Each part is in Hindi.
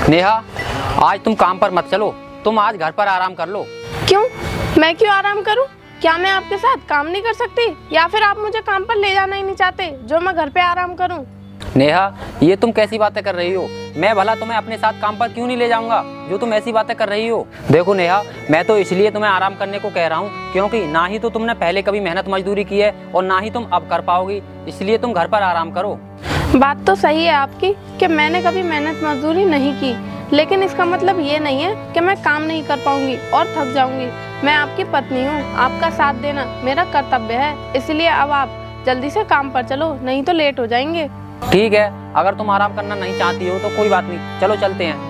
नेहा, आज तुम काम पर मत चलो, तुम आज घर पर आराम कर लो। क्यों? मैं क्यों आराम करूं? क्या मैं आपके साथ काम नहीं कर सकती, या फिर आप मुझे काम पर ले जाना ही नहीं चाहते जो मैं घर पे आराम करूं? नेहा, ये तुम कैसी बातें कर रही हो? मैं भला तुम्हें अपने साथ काम पर क्यों नहीं ले जाऊंगा जो तुम ऐसी बातें कर रही हो? देखो नेहा, मैं तो इसलिए तुम्हें आराम करने को कह रहा हूँ क्योंकि ना ही तो तुमने पहले कभी मेहनत मजदूरी की है और ना ही तुम अब कर पाओगी, इसलिए तुम घर पर आराम करो। बात तो सही है आपकी कि मैंने कभी मेहनत मजदूरी नहीं की, लेकिन इसका मतलब ये नहीं है कि मैं काम नहीं कर पाऊंगी और थक जाऊंगी। मैं आपकी पत्नी हूँ, आपका साथ देना मेरा कर्तव्य है, इसलिए अब आप जल्दी से काम पर चलो, नहीं तो लेट हो जाएंगे। ठीक है, अगर तुम आराम करना नहीं चाहती हो तो कोई बात नहीं, चलो चलते हैं।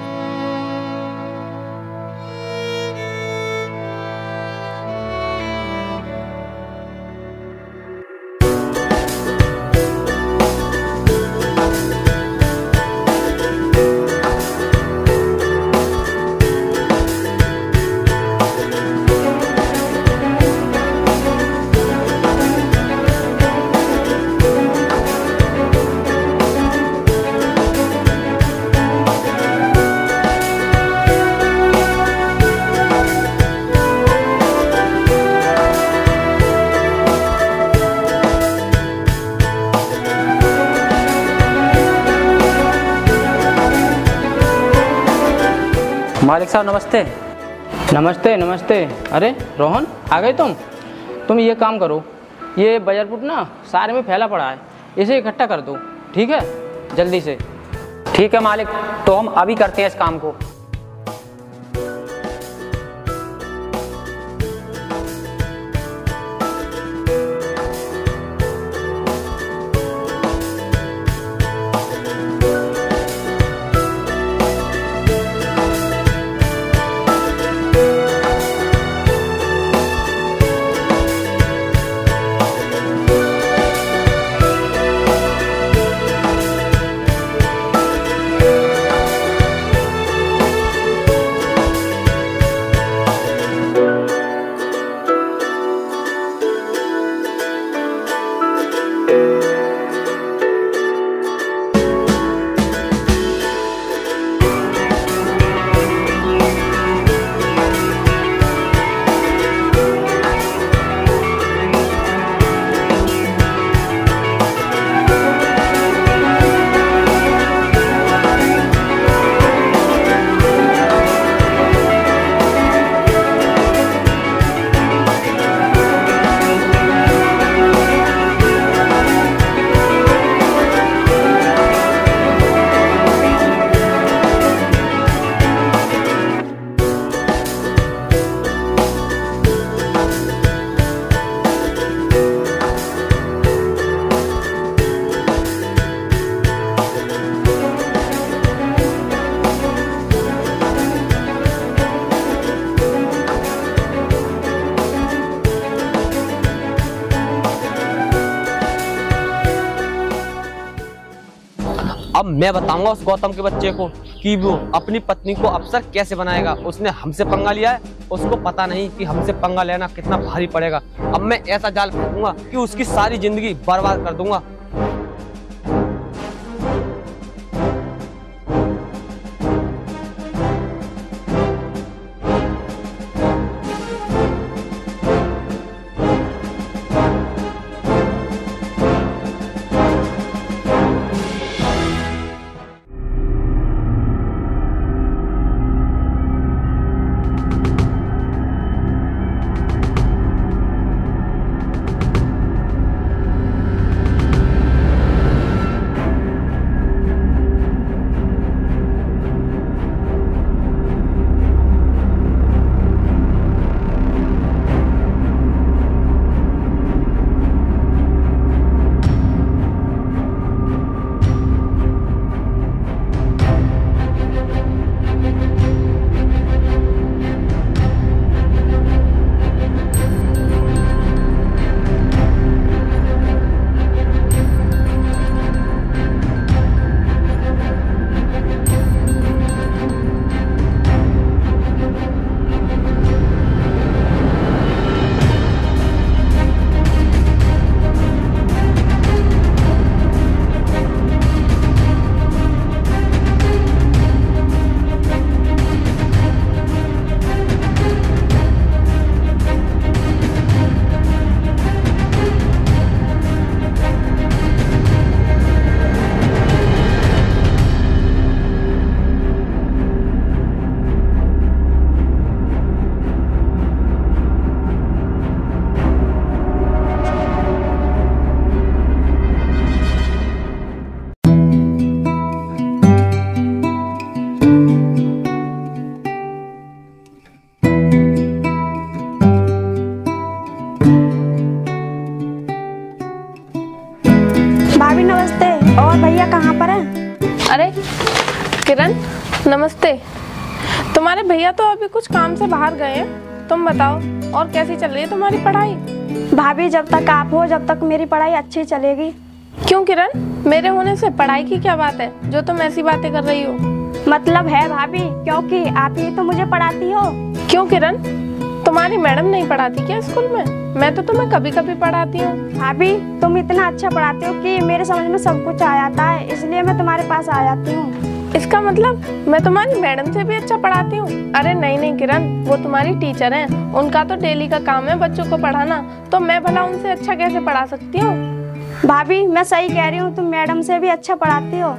मालिक साहब नमस्ते। नमस्ते नमस्ते। अरे रोहन, आ गए तुम ये काम करो, ये बजरपुट ना सारे में फैला पड़ा है, इसे इकट्ठा कर दो, ठीक है, जल्दी से। ठीक है मालिक, तो हम अभी करते हैं इस काम को। अब मैं बताऊंगा उस गौतम के बच्चे को कि वो अपनी पत्नी को अफसर कैसे बनाएगा। उसने हमसे पंगा लिया है, उसको पता नहीं कि हमसे पंगा लेना कितना भारी पड़ेगा। अब मैं ऐसा जाल फेंकूंगा कि उसकी सारी जिंदगी बर्बाद कर दूंगा। किरण, नमस्ते। तुम्हारे भैया तो अभी कुछ काम से बाहर गए हैं। तुम बताओ, और कैसी चल रही है तुम्हारी पढ़ाई? भाभी, जब तक आप हो जब तक मेरी पढ़ाई अच्छी चलेगी। क्यों किरण, मेरे होने से पढ़ाई की क्या बात है जो तुम ऐसी बातें कर रही हो? मतलब है भाभी, क्योंकि आप ही तो मुझे पढ़ाती हो। क्यों किरण, तुम्हारी मैडम नहीं पढ़ाती क्या स्कूल में? मैं तो तुम्हें कभी कभी पढ़ाती हूँ। भाभी, तुम इतना अच्छा पढ़ाते हो कि मेरे समझ में सब कुछ आ जाता है, इसलिए मैं तुम्हारे पास आ जाती हूँ। इसका मतलब मैं तुम्हारी मैडम से भी अच्छा पढ़ाती हूँ? अरे नहीं नहीं किरण, वो तुम्हारी टीचर हैं, उनका तो डेली का काम है बच्चों को पढ़ाना, तो मैं भला उनसे अच्छा कैसे पढ़ा सकती हूँ? भाभी, मैं सही कह रही हूँ, तुम मैडम से भी अच्छा पढ़ाती हो।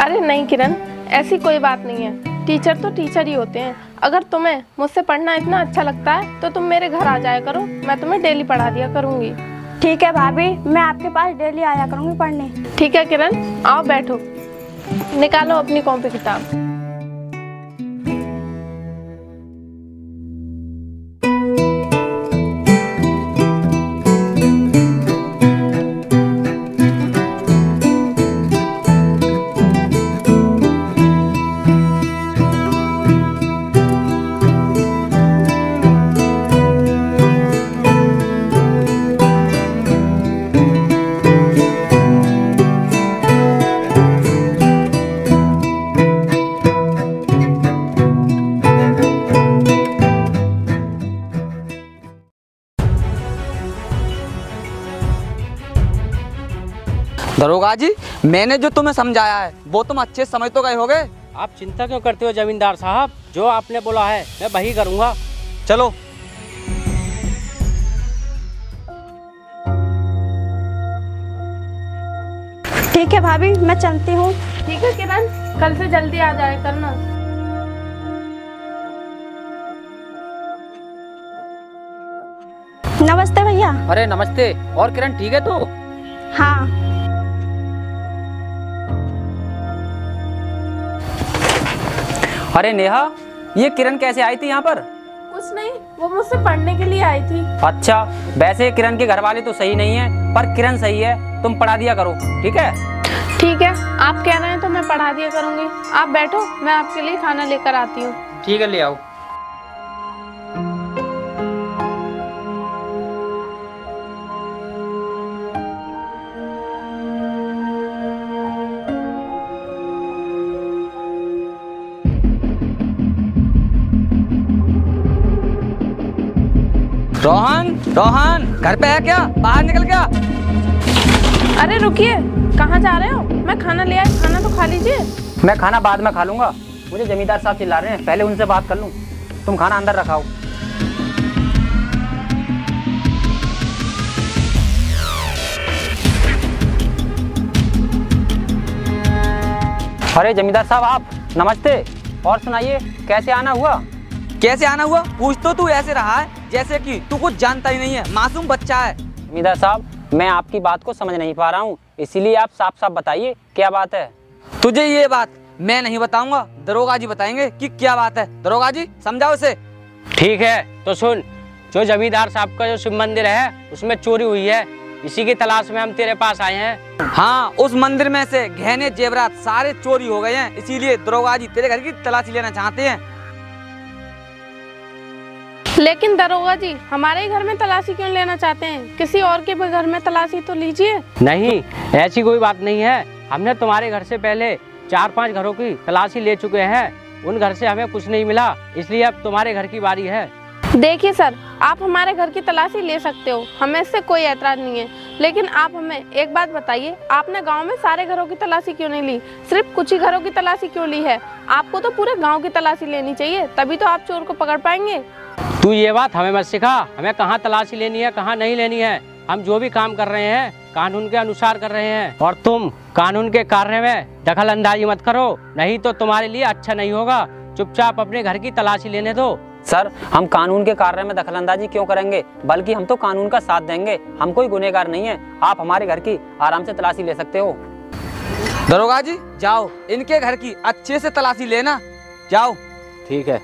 अरे नहीं किरण, ऐसी कोई बात नहीं है। टीचर तो टीचर ही होते हैं। अगर तुम्हें मुझसे पढ़ना इतना अच्छा लगता है तो तुम मेरे घर आ जाया करो, मैं तुम्हें डेली पढ़ा दिया करूँगी। ठीक है भाभी, मैं आपके पास डेली आया करूँगी पढ़ने। ठीक है किरण, आओ बैठो, निकालो अपनी कॉपी किताब। दरोगा जी, मैंने जो तुम्हें समझाया है वो तुम अच्छे समझ तो गए होगे। आप चिंता क्यों करते हो जमींदार साहब, जो आपने बोला है मैं वही करूँगा। चलो। ठीक है भाभी, मैं चलती हूँ। ठीक है किरण, कल से जल्दी आ जाया करना। नमस्ते भैया। अरे नमस्ते। और किरण ठीक है तू? हाँ। अरे नेहा, ये किरण कैसे आई थी यहाँ पर? कुछ नहीं, वो मुझसे पढ़ने के लिए आई थी। अच्छा, वैसे किरण के घर वाले तो सही नहीं है, पर किरण सही है, तुम पढ़ा दिया करो, ठीक है? ठीक है, आप कह रहे हैं तो मैं पढ़ा दिया करूँगी। आप बैठो, मैं आपके लिए खाना लेकर आती हूँ। ठीक है, ले आओ। रोहन, रोहन, घर पे है क्या? बाहर निकल गया। अरे रुकिए, कहाँ जा रहे हो? मैं खाना ले आई, खाना तो खा लीजिए। मैं खाना बाद में खा लूंगा, मुझे जमींदार साहब चिल्ला रहे हैं, पहले उनसे बात कर लूं। तुम खाना अंदर रखाओ। अरे जमींदार साहब आप, नमस्ते। और सुनाइए, कैसे आना हुआ? कैसे आना हुआ? पूछ तो तू ऐसे रहा है जैसे कि तू कुछ जानता ही नहीं है, मासूम बच्चा है। जमींदार साहब, मैं आपकी बात को समझ नहीं पा रहा हूँ, इसीलिए आप साफ साफ बताइए क्या बात है। तुझे ये बात मैं नहीं बताऊंगा, दरोगा जी बताएंगे कि क्या बात है। दरोगा जी, समझाओ इसे। ठीक है, तो सुन, जो जमींदार साहब का जो शिव मंदिर है उसमें चोरी हुई है, इसी की तलाश में हम तेरे पास आए हैं। हाँ, उस मंदिर में से गहने जेवरात सारे चोरी हो गए हैं, इसीलिए दरोगा जी तेरे घर की तलाशी लेना चाहते हैं। लेकिन दरोगा जी, हमारे ही घर में तलाशी क्यों लेना चाहते हैं? किसी और के भी घर में तलाशी तो लीजिए। नहीं, ऐसी कोई बात नहीं है। हमने तुम्हारे घर से पहले 4-5 घरों की तलाशी ले चुके हैं, उन घर से हमें कुछ नहीं मिला, इसलिए अब तुम्हारे घर की बारी है। देखिए सर, आप हमारे घर की तलाशी ले सकते हो, हमें इससे कोई ऐतराज नहीं है, लेकिन आप हमें एक बात बताइए, आपने गांव में सारे घरों की तलाशी क्यों नहीं ली? सिर्फ कुछ ही घरों की तलाशी क्यों ली है? आपको तो पूरे गांव की तलाशी लेनी चाहिए, तभी तो आप चोर को पकड़ पाएंगे। तू ये बात हमें मत सिखा, हमें कहाँ तलाशी लेनी है कहाँ नहीं लेनी है। हम जो भी काम कर रहे हैं कानून के अनुसार कर रहे हैं, और तुम कानून के कार्य में दखल अंदाजी मत करो, नहीं तो तुम्हारे लिए अच्छा नहीं होगा। चुपचाप अपने घर की तलाशी लेने दो। सर, हम कानून के कार्य में दखलंदाजी क्यों करेंगे, बल्कि हम तो कानून का साथ देंगे, हम कोई गुनहगार नहीं है। आप हमारे घर की आराम से तलाशी ले सकते हो। दरोगा जी, जाओ इनके घर की अच्छे से तलाशी लेना, जाओ। ठीक है।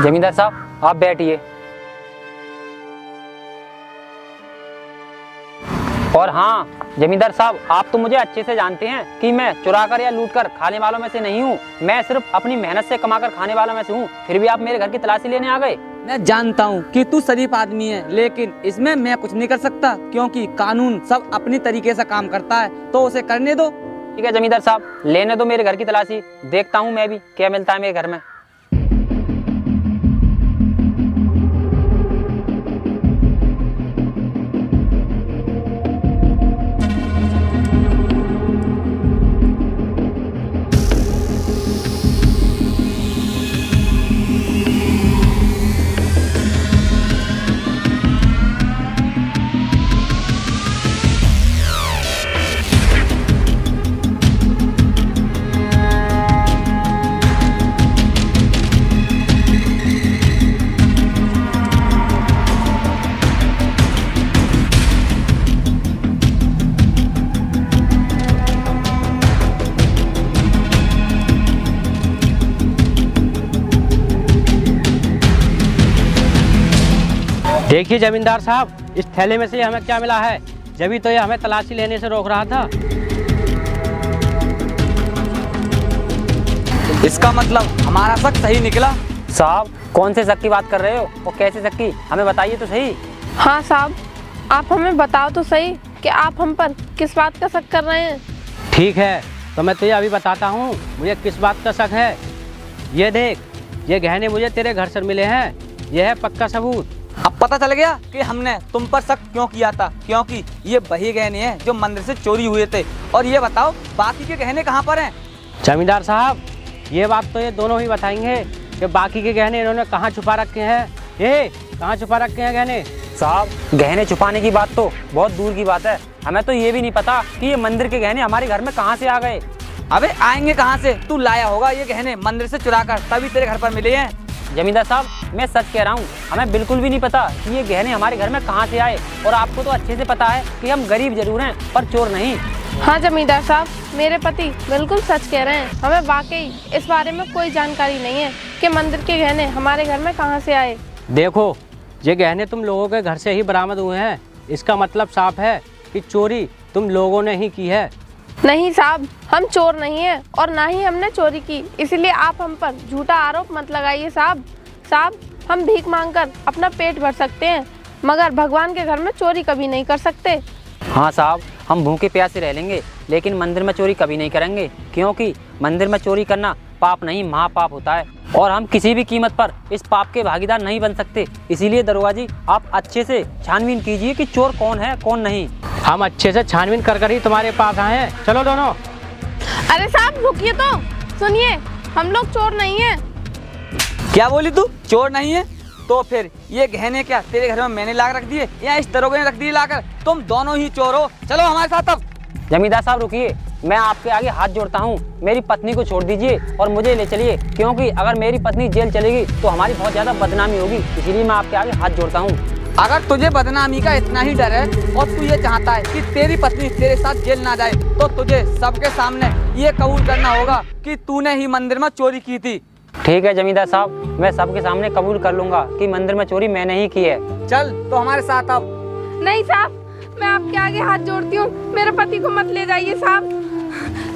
जमींदार साहब, आप बैठिए। और हाँ जमींदार साहब, आप तो मुझे अच्छे से जानते हैं कि मैं चुरा कर या लूट कर खाने वालों में से नहीं हूँ। मैं सिर्फ अपनी मेहनत से कमा कर खाने वालों में से हूँ। फिर भी आप मेरे घर की तलाशी लेने आ गए। मैं जानता हूँ कि तू शरीफ आदमी है, लेकिन इसमें मैं कुछ नहीं कर सकता क्योंकि कानून सब अपनी तरीके से काम करता है, तो उसे करने दो। ठीक है जमींदार साहब, लेने दो मेरे घर की तलाशी, देखता हूँ मैं भी क्या मिलता है मेरे घर में। देखिए जमींदार साहब, इस थैले में से हमें क्या मिला है, जब तो ये हमें तलाशी लेने से रोक रहा था। इसका मतलब हमारा शक सही निकला। साहब कौन से शक की बात कर रहे हो और कैसे शक की, हमें बताइए तो सही। हाँ साहब, आप हमें बताओ तो सही कि आप हम पर किस बात का शक कर रहे हैं। ठीक है, तो मैं तुझे अभी बताता हूँ मुझे किस बात का शक है। ये देख, ये गहने मुझे तेरे घर से मिले हैं, यह है पक्का सबूत। अब पता चल गया कि हमने तुम पर शक क्यों किया था, क्योंकि ये वही गहने हैं जो मंदिर से चोरी हुए थे। और ये बताओ बाकी के गहने कहाँ पर हैं? जमींदार साहब, ये बात तो ये दोनों ही बताएंगे कि बाकी के गहने इन्होंने कहाँ छुपा रखे हैं। ये कहाँ छुपा रखे हैं गहने? साहब गहने छुपाने की बात तो बहुत दूर की बात है, हमें तो ये भी नहीं पता कि ये मंदिर के गहने हमारे घर में कहाँ से आ गए। अबे आएंगे कहाँ से? तू लाया होगा ये गहने मंदिर से चुरा कर, तभी तेरे घर पर मिले हैं। जमींदार साहब मैं सच कह रहा हूँ, हमें बिल्कुल भी नहीं पता कि ये गहने हमारे घर में कहाँ से आए। और आपको तो अच्छे से पता है कि हम गरीब जरूर हैं पर चोर नहीं। हाँ जमींदार साहब, मेरे पति बिल्कुल सच कह रहे हैं। हमें वाकई इस बारे में कोई जानकारी नहीं है कि मंदिर के गहने हमारे घर में कहाँ से आए। देखो, ये गहने तुम लोगों के घर से ही बरामद हुए हैं, इसका मतलब साफ है कि चोरी तुम लोगों ने ही की है। नहीं साहब, हम चोर नहीं हैं और ना ही हमने चोरी की, इसलिए आप हम पर झूठा आरोप मत लगाइए साहब। साहब हम भीख मांगकर अपना पेट भर सकते हैं, मगर भगवान के घर में चोरी कभी नहीं कर सकते। हाँ साहब, हम भूखे प्यासे रह लेंगे लेकिन मंदिर में चोरी कभी नहीं करेंगे, क्योंकि मंदिर में चोरी करना पाप नहीं महापाप होता है और हम किसी भी कीमत पर इस पाप के भागीदार नहीं बन सकते। इसीलिए दरोगा जी आप अच्छे से छानबीन कीजिए कि चोर कौन है कौन नहीं। हम अच्छे से छानबीन कर ही तुम्हारे पास आए हैं। चलो दोनों। अरे साहब रुकिए तो, सुनिए, हम लोग चोर नहीं हैं। क्या बोली तू? चोर नहीं है? तो फिर ये गहने क्या तेरे घर में मैंने ला रख दिए या इस दरोगे ने रख दिए लाकर? तुम दोनों ही चोर हो, चलो हमारे साथ। अब जमींदार साहब रुकिए, मैं आपके आगे हाथ जोड़ता हूँ, मेरी पत्नी को छोड़ दीजिए और मुझे ले चलिए, क्योंकि अगर मेरी पत्नी जेल चलेगी तो हमारी बहुत ज़्यादा बदनामी होगी। इसीलिए मैं आपके आगे हाथ जोड़ता हूँ। अगर तुझे बदनामी का इतना ही डर है और तू ये चाहता है कि तेरी पत्नी तेरे साथ जेल ना जाए, तो तुझे सबके सामने ये कबूल करना होगा कि तूने ही मंदिर में चोरी की थी। ठीक है जमींदार साहब, मैं सबके सामने कबूल कर लूंगा कि मंदिर में चोरी मैंने ही की है। चल तो हमारे साथ अब। नहीं साहब, मैं आपके आगे हाथ जोड़ती हूँ, मेरे पति को मत ले जाइए साहब।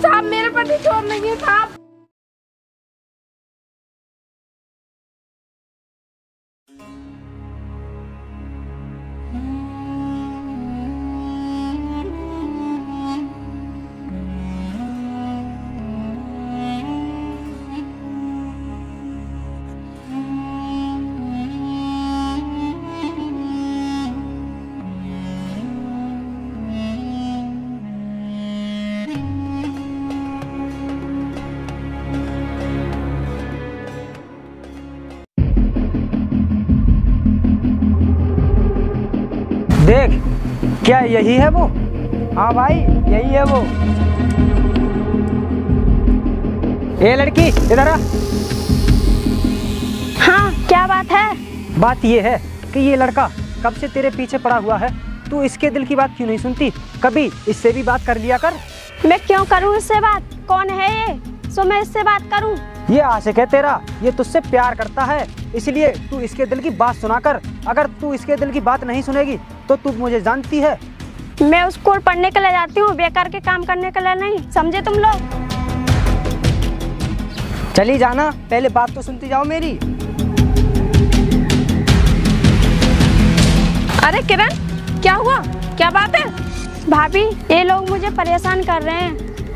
साहब मेरे पति चोर नहीं है साहब। देख, क्या यही है वो? हाँ भाई यही है वो। ए लड़की इधर आ। हाँ क्या बात है? बात ये है कि ये लड़का कब से तेरे पीछे पड़ा हुआ है, तू इसके दिल की बात क्यों नहीं सुनती? कभी इससे भी बात कर लिया कर। मैं क्यों करूँ इससे बात? कौन है ये सो मैं इससे बात करूँ? ये आशिक है तेरा, ये तुझसे प्यार करता है, इसलिए तू इसके दिल की बात सुना कर। अगर तू इसके दिल की बात नहीं सुनेगी तो तू मुझे जानती है। मैं स्कूल पढ़ने के लिए जाती हूँ, बेकार के काम करने के लिए नहीं, समझे तुम लोग? चली जाना, पहले बात तो सुनती जाओ मेरी। अरे किरण, क्या हुआ? क्या बात है? भाभी, ये लोग मुझे परेशान कर रहे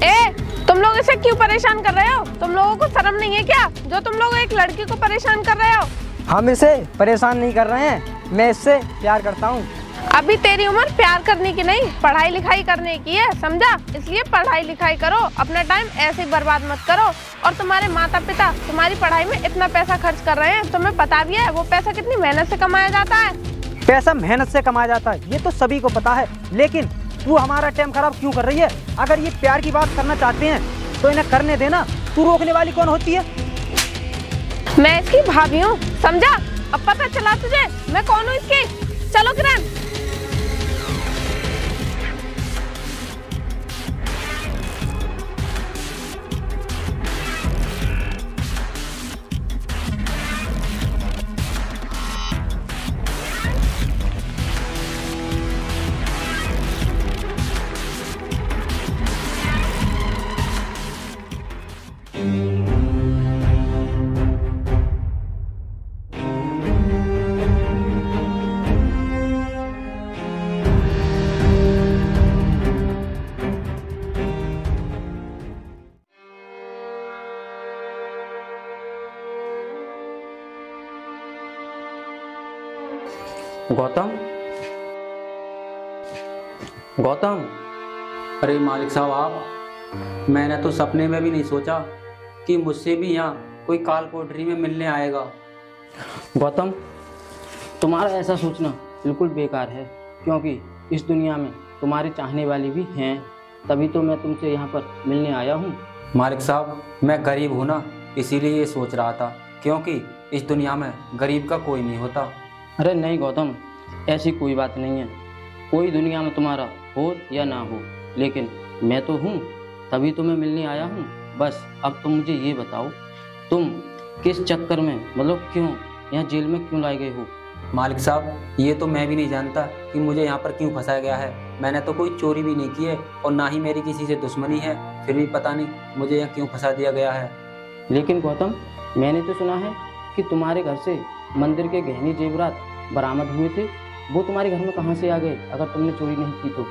हैं। तुम लोग इसे क्यों परेशान कर रहे हो? तुम लोगों को शर्म नहीं है क्या, जो तुम लोग एक लड़की को परेशान कर रहे हो? हम इसे परेशान नहीं कर रहे हैं, मैं इससे प्यार करता हूँ। अभी तेरी उम्र प्यार करने की नहीं, पढ़ाई लिखाई करने की है, समझा? इसलिए पढ़ाई लिखाई करो, अपना टाइम ऐसे ही बर्बाद मत करो। और तुम्हारे माता पिता तुम्हारी पढ़ाई में इतना पैसा खर्च कर रहे हैं, तुम्हें पता भी है वो पैसा कितनी मेहनत से कमाया जाता है? पैसा मेहनत से कमाया जाता है, ये तो सभी को पता है, लेकिन तू हमारा टाइम खराब क्यों कर रही है? अगर ये प्यार की बात करना चाहते हैं तो इन्हें करने देना, तू रोकने वाली कौन होती है? मैं इसकी भाभी हूँ, समझा? अब पता चला तुझे मैं कौन हूँ इसकी। चलो किरण। गौतम, गौतम, अरे मालिक साहब आप, मैंने तो सपने में भी नहीं सोचा कि मुझसे भी यहाँ कोई काल कोठरी में मिलने आएगा। गौतम, तुम्हारा ऐसा सोचना बिल्कुल बेकार है, क्योंकि इस दुनिया में तुम्हारे चाहने वाले भी हैं, तभी तो मैं तुमसे यहाँ पर मिलने आया हूँ। मालिक साहब, मैं गरीब हूँ ना, इसीलिए ये सोच रहा था, क्योंकि इस दुनिया में गरीब का कोई नहीं होता। अरे नहीं गौतम, ऐसी कोई बात नहीं है, कोई दुनिया में तुम्हारा हो या ना हो, लेकिन मैं तो हूँ, तभी तो मैं मिलने आया हूँ। बस अब तुम मुझे ये बताओ, तुम किस चक्कर में, मतलब क्यों यहाँ जेल में क्यों लाए गए हो? मालिक साहब, ये तो मैं भी नहीं जानता कि मुझे यहाँ पर क्यों फंसाया गया है। मैंने तो कोई चोरी भी नहीं की है और ना ही मेरी किसी से दुश्मनी है, फिर भी पता नहीं मुझे यहाँ क्यों फंसा दिया गया है। लेकिन गौतम, मैंने तो सुना है कि तुम्हारे घर से मंदिर के गहने जेवरात बरामद हुए थे, वो तुम्हारे घर में कहाँ से आ गए अगर तुमने चोरी नहीं की तो?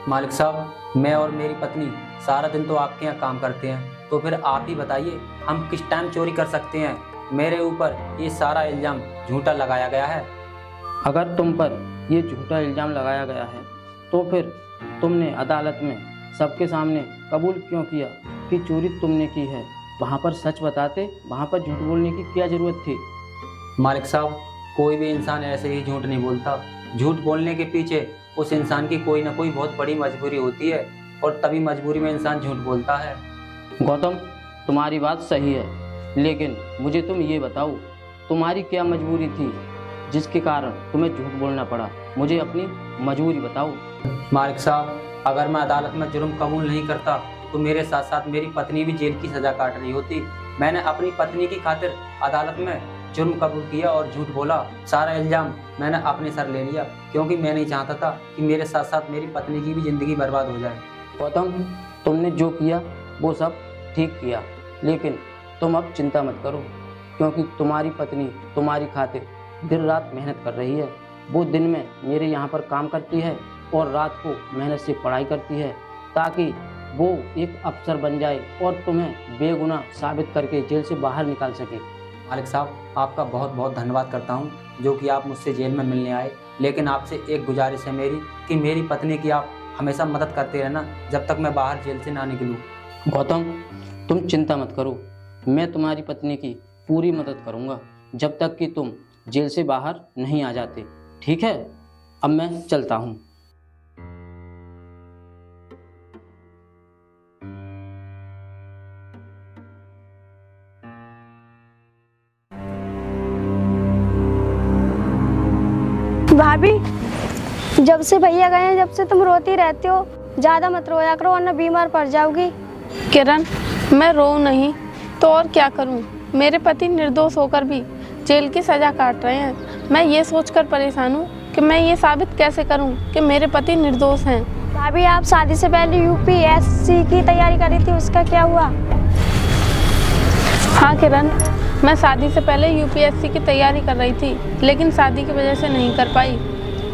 मालिक साहब, मैं और मेरी पत्नी सारा दिन तो आपके यहाँ काम करते हैं, तो फिर आप ही बताइए हम किस टाइम चोरी कर सकते हैं? मेरे ऊपर ये सारा इल्ज़ाम झूठा लगाया गया है। अगर तुम पर ये झूठा इल्ज़ाम लगाया गया है तो फिर तुमने अदालत में सबके सामने कबूल क्यों किया कि चोरी तुमने की है? वहाँ पर सच बताते, वहाँ पर झूठ बोलने की क्या ज़रूरत थी? मालिक साहब, कोई भी इंसान ऐसे ही झूठ नहीं बोलता। झूठ बोलने के पीछे उस इंसान की कोई ना कोई बहुत बड़ी मजबूरी होती है, और तभी मजबूरी में इंसान झूठ बोलता है। गौतम, तुम्हारी बात सही है, लेकिन मुझे तुम ये बताओ, तुम्हारी क्या मजबूरी थी जिसके कारण तुम्हें झूठ बोलना पड़ा? मुझे अपनी मजबूरी बताओ। मालिक साहब, अगर मैं अदालत में जुर्म कबूल नहीं करता तो मेरे साथ साथ मेरी पत्नी भी जेल की सजा काट रही होती। मैंने अपनी पत्नी की खातिर अदालत में जुर्म कबूल किया और झूठ बोला। सारा इल्ज़ाम मैंने अपने सर ले लिया, क्योंकि मैं नहीं चाहता था कि मेरे साथ साथ मेरी पत्नी की भी ज़िंदगी बर्बाद हो जाए। गौतम, तुमने जो किया वो सब ठीक किया, लेकिन तुम अब चिंता मत करो, क्योंकि तुम्हारी पत्नी तुम्हारी खातिर दिन रात मेहनत कर रही है। वो दिन में मेरे यहाँ पर काम करती है और रात को मेहनत से पढ़ाई करती है, ताकि वो एक अफसर बन जाए और तुम्हें बेगुनाह साबित करके जेल से बाहर निकाल सके। मालिक साहब, आपका बहुत बहुत धन्यवाद करता हूँ जो कि आप मुझसे जेल में मिलने आए, लेकिन आपसे एक गुजारिश है मेरी कि मेरी पत्नी की आप हमेशा मदद करते रहना जब तक मैं बाहर जेल से ना निकलूँ। गौतम, तुम चिंता मत करो, मैं तुम्हारी पत्नी की पूरी मदद करूँगा जब तक कि तुम जेल से बाहर नहीं आ जाते, ठीक है? अब मैं चलता हूँ। भाभी, जब से भैया गए हैं, जब से तुम रोती रहती हो। ज़्यादा मत रोया करो वरना बीमार पड़ जाओगी। किरण, मैं रो नहीं तो और क्या करूं? मेरे पति निर्दोष होकर भी जेल की सज़ा काट रहे हैं। मैं ये सोचकर परेशान हूँ कि मैं ये साबित कैसे करूँ कि मेरे पति निर्दोष हैं। भाभी आप शादी से पहले यूपीएससी की तैयारी कर रही थी, उसका क्या हुआ? हाँ किरण, मैं शादी से पहले यूपीएससी की तैयारी कर रही थी, लेकिन शादी की वजह से नहीं कर पाई।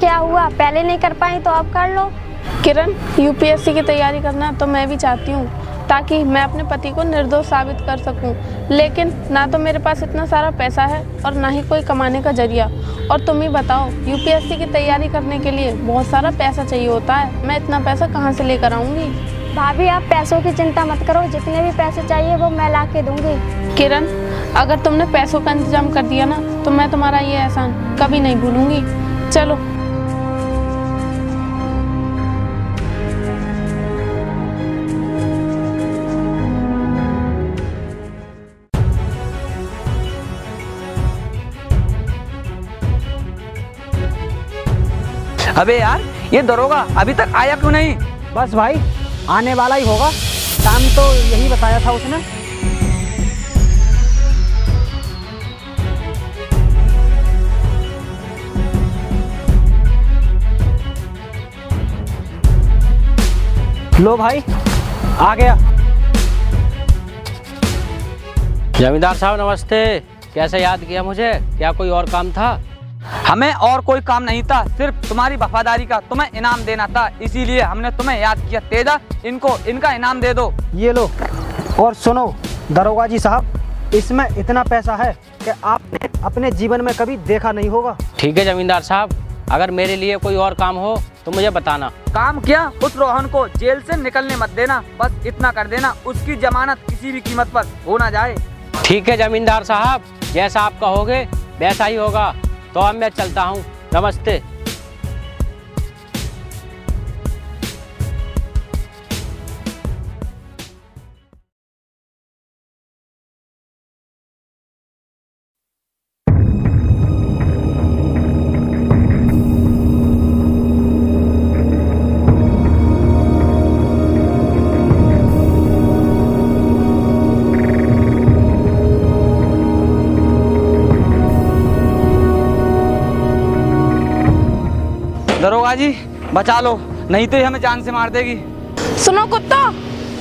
क्या हुआ? पहले नहीं कर पाई तो अब कर लो। किरण, यूपीएससी की तैयारी करना तो मैं भी चाहती हूँ, ताकि मैं अपने पति को निर्दोष साबित कर सकूं। लेकिन ना तो मेरे पास इतना सारा पैसा है और ना ही कोई कमाने का जरिया। और तुम ही बताओ, यूपीएससी की तैयारी करने के लिए बहुत सारा पैसा चाहिए होता है। मैं इतना पैसा कहाँ से लेकर आऊँगी? भाभी आप पैसों की चिंता मत करो, जितने भी पैसे चाहिए वो मैं ला के दूंगी। किरण, अगर तुमने पैसों का इंतजाम कर दिया ना, तो मैं तुम्हारा ये एहसान कभी नहीं भूलूंगी। चलो। अबे यार, ये दरोगा अभी तक आया क्यों नहीं? बस भाई, आने वाला ही होगा, टाइम तो यही बताया था उसने। लो भाई, आ गया। जमींदार साहब नमस्ते। कैसे याद किया मुझे? क्या कोई और काम था? हमें और कोई काम नहीं था, सिर्फ तुम्हारी वफादारी का तुम्हें इनाम देना था, इसीलिए हमने तुम्हें याद किया। तेजा, इनको इनका इनाम दे दो। ये लो। और सुनो दरोगा जी साहब, इसमें इतना पैसा है कि आपने अपने जीवन में कभी देखा नहीं होगा। ठीक है जमींदार साहब, अगर मेरे लिए कोई और काम हो तो मुझे बताना। काम क्या? उस रोहन को जेल से निकलने मत देना, बस इतना कर देना, उसकी जमानत किसी भी कीमत पर हो ना जाए। ठीक है जमींदार साहब, जैसा आप कहोगे वैसा ही होगा। तो अब मैं चलता हूँ, नमस्ते। दरोगा जी, बचा लो, नहीं तो ये हमें जान से मार देगी। सुनो कुत्तो,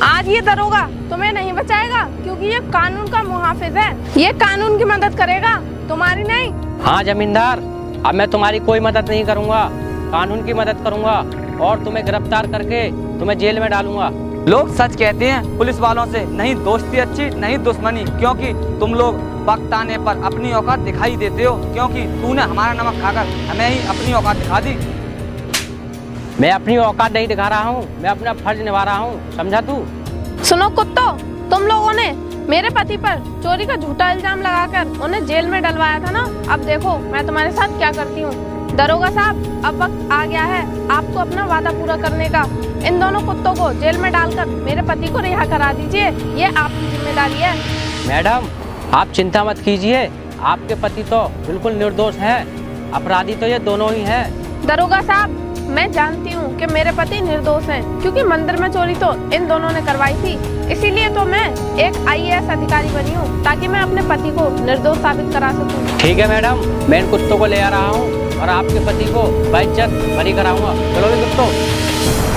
आज ये दरोगा तुम्हें नहीं बचाएगा, क्योंकि ये कानून का मुहाफिज है। ये कानून की मदद करेगा, तुम्हारी नहीं। हाँ जमींदार, अब मैं तुम्हारी कोई मदद नहीं करूँगा, कानून की मदद करूँगा और तुम्हें गिरफ्तार करके तुम्हें जेल में डालूंगा। लोग सच कहते हैं पुलिस वालों से, नहीं दोस्ती अच्छी नहीं दुश्मनी, क्योंकि तुम लोग वक्त आने पर अपनी औकात दिखाई देते हो, क्योंकि तूने हमारा नमक खाकर हमें ही अपनी औकात दिखा दी। मैं अपनी औकात नहीं दिखा रहा हूँ, मैं अपना फर्ज निभा रहा हूँ, समझा तू? सुनो कुत्तो, तुम लोगों ने मेरे पति पर चोरी का झूठा इल्जाम लगाकर उन्हें जेल में डलवाया था ना। अब देखो मैं तुम्हारे साथ क्या करती हूँ। दरोगा साहब, अब वक्त आ गया है आपको अपना वादा पूरा करने का। इन दोनों कुत्तों को जेल में डालकर मेरे पति को रिहा करा दीजिए, ये आपकी जिम्मेदारी है। मैडम, आप चिंता मत कीजिए, आपके पति तो बिल्कुल निर्दोष है, अपराधी तो ये दोनों ही है। दरोगा साहब, मैं जानती हूँ कि मेरे पति निर्दोष हैं, क्योंकि मंदिर में चोरी तो इन दोनों ने करवाई थी। इसीलिए तो मैं एक IAS अधिकारी बनी हूँ, ताकि मैं अपने पति को निर्दोष साबित करा सकूँ। ठीक है मैडम, मैं इन कुत्तों को ले आ रहा हूँ और आपके पति को बाइज्जत बरी कराऊंगा। चलो भी कुत्तों।